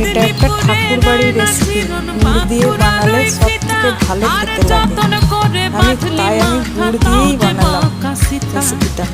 এটা একটা ঠাকুর বাড়ির রেসিপি, গুড় দিয়ে বানালে সব থেকে ভালো খেতে লাগে। আমি গুড় দিয়েই বানালাম রেসিপিটা।